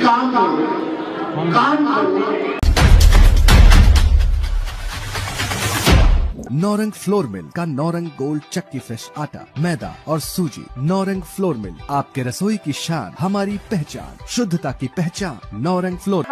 काम करो। Naurang flour mill का नौरंग गोल्ड चक्की फ्रेश आटा, मैदा और सूजी। नौरंग फ्लोर मिल, आपके रसोई की शान, हमारी पहचान, शुद्धता की पहचान। नौरंग फ्लोर।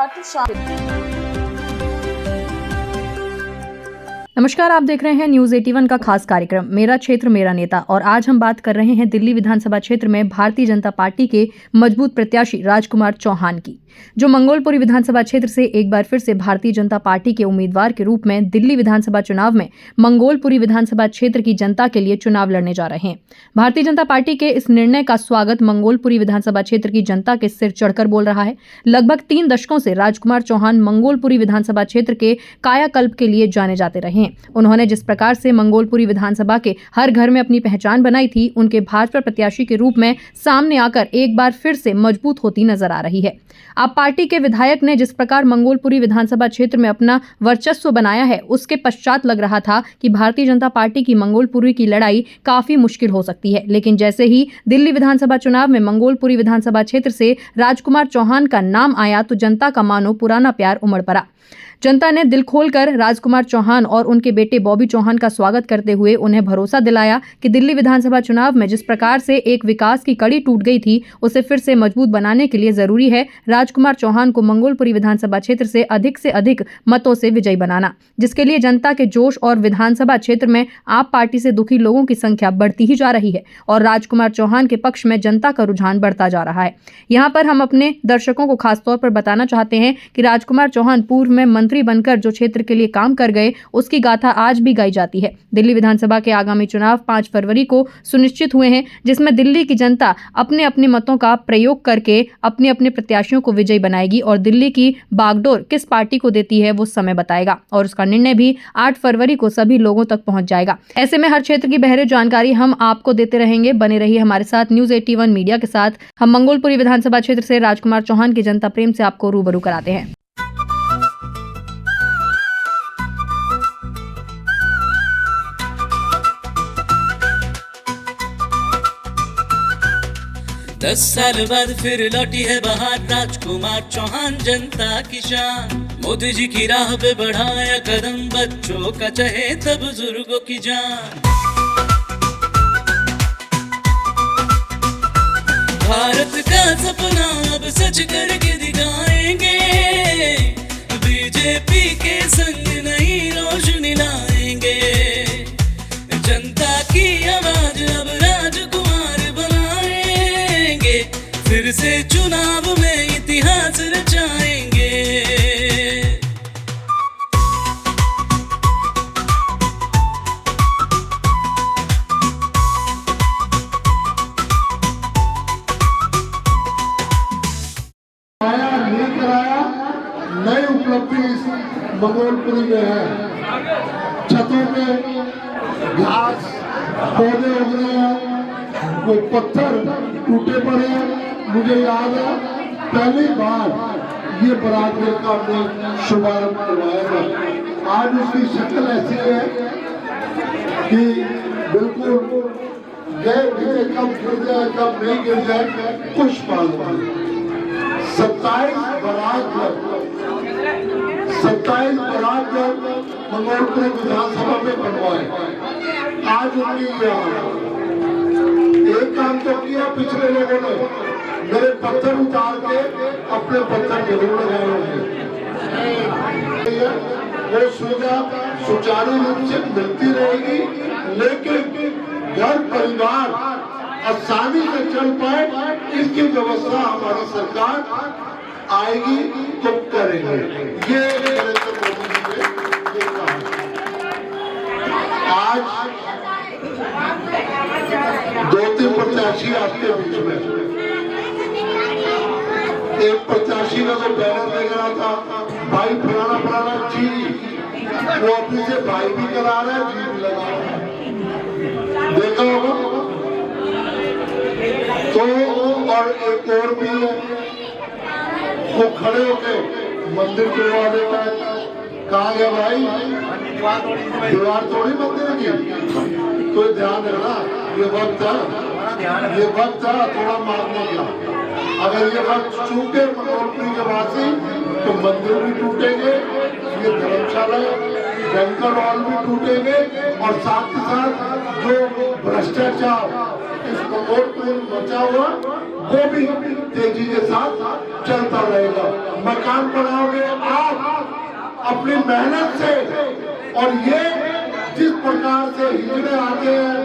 नमस्कार, आप देख रहे हैं न्यूज 81 का खास कार्यक्रम मेरा क्षेत्र मेरा नेता। और आज हम बात कर रहे हैं दिल्ली विधानसभा क्षेत्र में भारतीय जनता पार्टी के मजबूत प्रत्याशी राजकुमार चौहान की, जो मंगोलपुरी विधानसभा क्षेत्र से एक बार फिर से भारतीय जनता पार्टी के उम्मीदवार के रूप में दिल्ली विधानसभा चुनाव में मंगोलपुरी विधानसभा क्षेत्र की जनता के लिए चुनाव लड़ने जा रहे हैं। भारतीय जनता पार्टी के इस निर्णय का स्वागत मंगोलपुरी विधानसभा क्षेत्र की जनता के सिर चढ़कर बोल रहा है। लगभग 3 दशकों से राजकुमार चौहान मंगोलपुरी विधानसभा क्षेत्र के कायाकल्प के लिए जाने जाते रहे हैं। उन्होंने जिस प्रकार से मंगोलपुरी विधानसभा के हर घर में अपनी पहचान बनाई थी, उनके भाजपा प्रत्याशी के रूप में सामने आकर एक बार फिर से मजबूत होती नजर आ रही है। अब पार्टी के विधायक ने जिस प्रकार मंगोलपुरी विधानसभा क्षेत्र में अपना वर्चस्व बनाया है, उसके पश्चात लग रहा था कि भारतीय जनता पार्टी की मंगोलपुरी की लड़ाई काफी मुश्किल हो सकती है। लेकिन जैसे ही दिल्ली विधानसभा चुनाव में मंगोलपुरी विधानसभा क्षेत्र से राजकुमार चौहान का नाम आया, तो जनता का मानो पुराना प्यार उमड़ पड़ा। जनता ने दिल खोलकर राजकुमार चौहान और उनके बेटे बॉबी चौहान का स्वागत करते हुए उन्हें भरोसा दिलाया कि दिल्ली विधानसभा चुनाव में जिस प्रकार से एक विकास की कड़ी टूट गई थी, उसे फिर से मजबूत बनाने के लिए जरूरी है राजकुमार चौहान को मंगोलपुरी विधानसभा क्षेत्र से अधिक मतों से विजयी बनाना, जिसके लिए जनता के जोश और विधानसभा क्षेत्र में आप पार्टी से दुखी लोगों की संख्या बढ़ती ही जा रही है और राजकुमार चौहान के पक्ष में जनता का रुझान बढ़ता जा रहा है। यहाँ पर हम अपने दर्शकों को खासतौर पर बताना चाहते हैं कि राजकुमार चौहान पूर्व में मंत्री बनकर जो क्षेत्र के लिए काम कर गए, उसकी गाथा आज भी गाई जाती है। दिल्ली विधानसभा के आगामी चुनाव 5 फरवरी को सुनिश्चित हुए हैं, जिसमें दिल्ली की जनता अपने अपने मतों का प्रयोग करके अपने अपने प्रत्याशियों को विजयी बनाएगी और दिल्ली की बागडोर किस पार्टी को देती है वो समय बताएगा और उसका निर्णय भी 8 फरवरी को सभी लोगों तक पहुंच जाएगा। ऐसे में हर क्षेत्र की बहरे जानकारी हम आपको देते रहेंगे। बने रहिए हमारे साथ न्यूज 81 मीडिया के साथ। हम मंगोलपुरी विधानसभा क्षेत्र से राजकुमार चौहान की जनता प्रेम से आपको रूबरू कराते हैं। 10 साल बाद फिर लौटी है बहार, राजकुमार चौहान जनता की शान। मोदी जी की राह पे बढ़ाया कदम, बच्चों का चहेता बुजुर्गों की जान। भारत का सपना अब सच करके दिखाएंगे, बीजेपी के संग नई रोशनी लाएंगे। जनता की आवाज अब राजकुमार बनाएंगे, फिर से चुनाव में इतिहास रचाएंगे। नई उपलब्धि मंगोलपुरी में है। छतों पे घास पौधे उग रहे हैं, वो पत्थर टूटे पड़े हैं। मुझे याद है पहली बार ये बराबर का हमने शुभारंभ करवाया था। आज उसकी शक्ल ऐसी है कि बिल्कुल गए कब गिर जाए कब नहीं गिर जाए कुछ मालूम। 27 बरात मंगोलपुरी विधानसभा में बनवाए। आज उनकी एक काम तो किया पिछले लोगों ने, मेरे पत्थर उतार के अपने पत्थर जरूर लगाए होंगे। वो सुविधा सुचारू रूप से मिलती रहेगी, लेकिन घर परिवार आसानी से चल पाए इसकी व्यवस्था हमारी सरकार आएगी तो करेंगे। ये नरेंद्र मोदी जी ने कहा। आज 2-3 प्रत्याशी आपके बीच में, एक प्रत्याशी का तो बैनर दे रहा था भाई फलाना जी, वो अपने से भाई भी करा रहा है, जी भी लगा रहा है, देखा होगा। तो और एक और भी है, वो खड़े होके मंदिर तोड़वा देता है। कहा गया भाई दीवार तोड़ी मंदिर की, तो ध्यान रखना ये वक्त था थोड़ा मारने का। अगर ये वक्त चूके मंगोलपुरी के वासी तो मंदिर भी टूटेंगे, ये धर्मशाला बैंकर हॉल भी टूटेंगे और साथ ही साथ जो भ्रष्टाचार इस मंगोलपुरी में बचा हुआ वो भी तेजी के साथ चलता रहेगा। मकान बनाओगे आप अपनी मेहनत से, और ये जिस प्रकार से हिजड़े आते हैं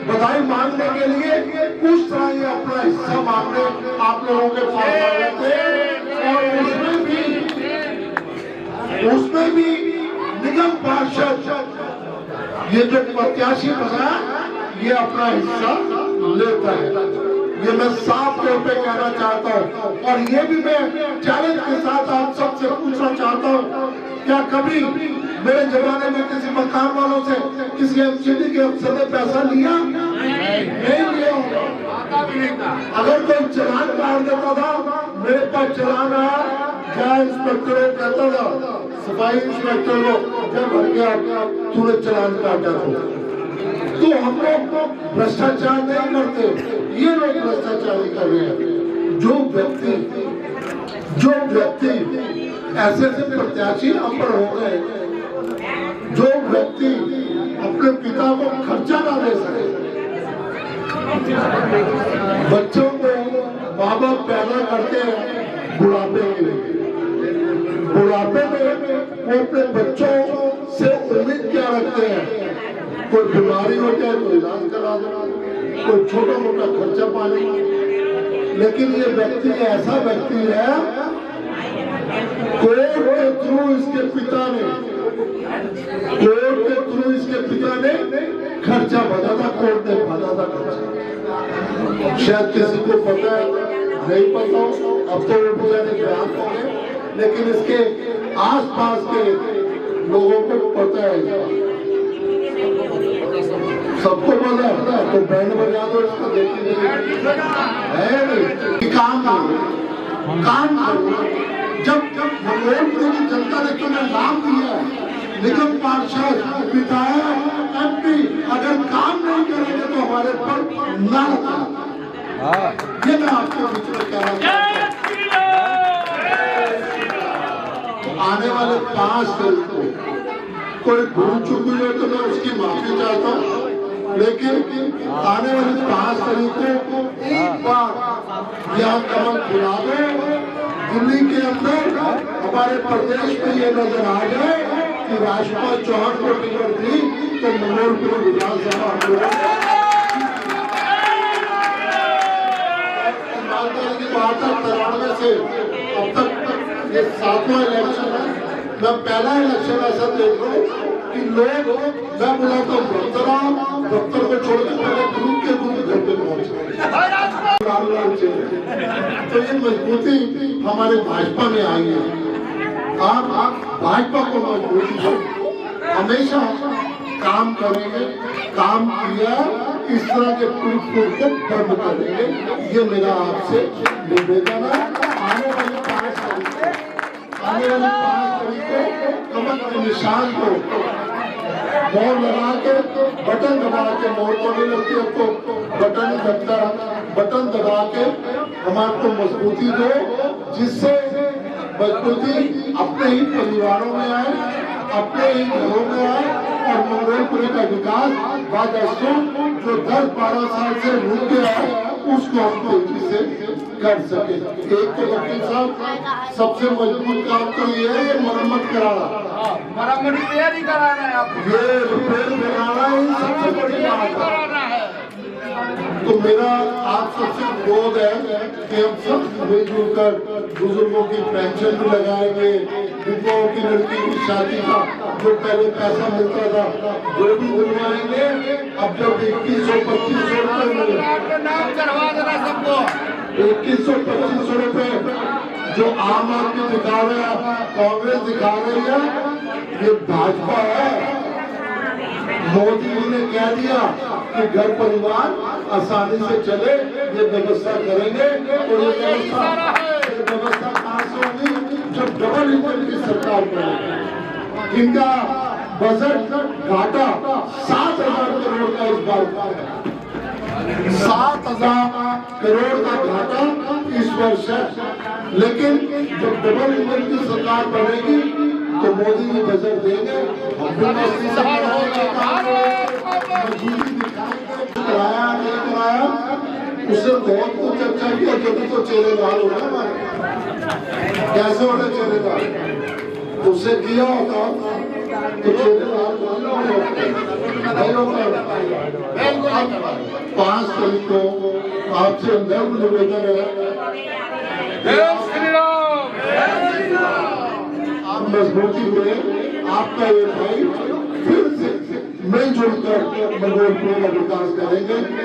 बधाई मांगने के लिए, उस तरह ये अपना हिस्सा मांगने आप लोगों के पास आए थे। और उसमें भी निगम पार्षद ये जो प्रत्याशी बना ये अपना हिस्सा लेता है। ये मैं साफ तौर पे कहना चाहता हूँ। और ये भी मैं चैलेंज के साथ आप सबसे पूछना चाहता हूँ, क्या कभी मेरे जमाने में किसी मकान वालों से किसी एमसीडी के अफसर ने पैसा लिया? नहीं लिया। अगर कोई चालान काट देता था, मेरे पास चालान आया, क्या इंस्पेक्टर कहता था सफाई इंस्पेक्टर को, क्या भर गया तूने चालान काटा? तो हम लोग भ्रष्टाचार नहीं करते, ये लोग भ्रष्टाचारी कर रहे हैं। जो व्यक्ति ऐसे प्रत्याशी अमर हो गए, जो व्यक्ति अपने पिता को खर्चा ना दे सके, बच्चों को माँ बाप पैदा करते हैं बुढ़ापे के लिए, बुढ़ापे में वो अपने बच्चों से उम्मीद क्या रखते हैं? कोई बीमारी हो जाए तो इलाज करा दो, कोई छोटा मोटा खर्चा पानी। लेकिन ये व्यक्ति ऐसा व्यक्ति है, कोर्ट के थ्रू इसके पिता ने खर्चा भरा था, कोर्ट ने भरा था खर्चा। शायद किसी को पता है, नहीं पता, अब तो वो बेचारे बयान हो गए, लेकिन इसके आसपास के लोगों को पता है, सबको पता है। तो बैंड बजा दो इसको, देखिए काम करो। जब मंगोलपुर की जनता ने तुम्हें नाम दिया, निगम पार्षद, विधायक, एमपी, अगर काम नहीं करेंगे तो हमारे पर ना रखा। ये मैं आपको बीच में कहना चाहता हूँ। आने वाले 5 तारीख को कोई भूल चूक हुई है तो मैं उसकी माफी चाहता हूँ, लेकिन आने वाली 5 तारीख को एक बार यहाँ कमल खिला दो, दिल्ली के अंदर हमारे प्रदेश में ये नजर आ जाए कि राजपाल चौहान को टिकट दी तो मंगोलपुर विधानसभा से अब तक ये 7वां इलेक्शन है। मैं पहला इलेक्शन ऐसा देख रहा हूँ कि लोग, मैं बुलाता हूँ दफ्तर को छोड़ के पहले ग्रुप के ग्रुप घर पे पहुंचे। तो ये मजबूती हमारे भाजपा में आई है। आप भाजपा को मजबूती दो, हमेशा काम करेंगे, काम किया, इस तरह के टूट को बंद करेंगे, ये मेरा आपसे निवेदन है। आने वाली 5 तारीख को कमल के निशान को मोड़ लगा के, बटन दबा के, मोड़ तो नहीं लगती अब तो बटन दबता, बटन दबा के हमारे को मजबूती दो, जिससे मजबूती अपने ही परिवारों में आए, अपने ही घरों में आए और मंगोलपुरी का विकास बादस्तूर जो 10-12 साल से रुक गया है उसको हम तेजी से कर सके। एक तो वकील साहब सबसे मजबूत काम तो ये है मरम्मत कराना, मरम्मत तैयारी कराना है आपको, ये रिपेयर कराना ही सबसे बड़ी बात है। तो मेरा आप सबसे अनुरोध है कि हम सब मिलजुल कर बुजुर्गों की पेंशन भी लगाएंगे, विधवाओं की लड़की की शादी का जो पहले पैसा मिलता था वो भी दिलवाएंगे। अब जब 2100-2500 रुपए नाम चढ़वा देना सबको, 2100-2500 रुपए जो आम आदमी दिखा रहे हैं, कांग्रेस दिखा रही है, ये भाजपा है। मोदी जी ने कह दिया कि घर परिवार आसानी से चले, ये व्यवस्था करेंगे। और ये व्यवस्था कहाँ से होगी? जब डबल इंजन की सरकार बनेगी। इनका बजट घाटा 7,000 करोड़ का इस बार 7,000 करोड़ का घाटा इस वर्ष है, लेकिन जब डबल इंजन की सरकार बनेगी तो मोदी जी बजट देंगे, हम भी मस्ती से कराएंगे काम, मजबूरी दिखाएंगे, कराया नहीं कराया उससे बहुत तो चर्चा किया, जब तो चेहरेदार हो रहा हमारे, कैसे होने चेहरेदार, उससे किया होता तो चेहरेदार नहीं होता। 5 तारीख को आपसे नम्र निवेदन है, आप मजबूती में आपका ये भाई फिर से मिलजुल कर मंगोलपुर का विकास करेंगे।